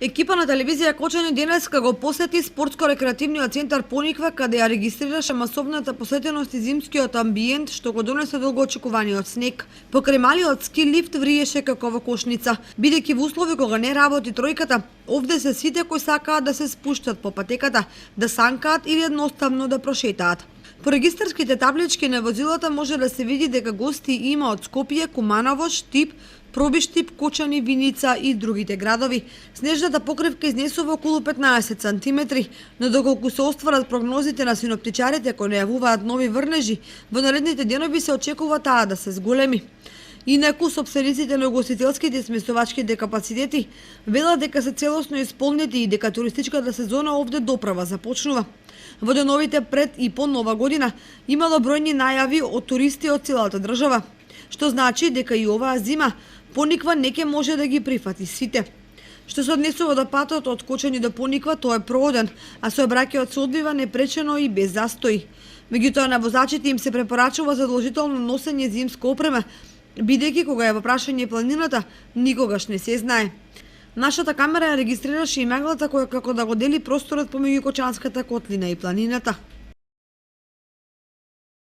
Екипа на телевизија Кочани денеска го посети спортско-рекреативниот центар Пониква, каде ја регистрираше масовната посетеност и зимскиот амбиент што го донесе долгоочекуваниот снег. Покрај малиот ски лифт вриеше како во кошница, бидејќи во услови кога не работи тројката, овде се сите кои сакаат да се спуштат по патеката, да санкаат или едноставно да прошетаат. По регистарските таблички на возилата може да се види дека гости има од Скопје, Куманово, Штип, Пробиштип, Кочани, Виница и другите градови. Снежната покривка изнесува околу 15 сантиметри, но доколку се остварат прогнозите на синоптичарите кои најавуваат нови врнежи, во наредните денови се очекува таа да се зголеми. Инаку, собствениците на угостителските и сместувачките капацитети велат дека се целосно исполнети и дека туристичката сезона овде доправа започнува. Во деновите пред и по Нова година имало бројни најави од туристи од целата држава, што значи дека и оваа зима Пониква не ќе може да ги прифати сите. Што се однесува до патот од Кочани до Пониква, тој е проводен, а сообраќајот се одвива непречено и без застои. Меѓутоа на возачите им се препорачува задолжително носење зимска опрема, бидејќи кога е во прашање планината, никогаш не се знае. Нашата камера ја регистрираше и меглата која како да го дели просторот помеѓу Кочанската котлина и планината.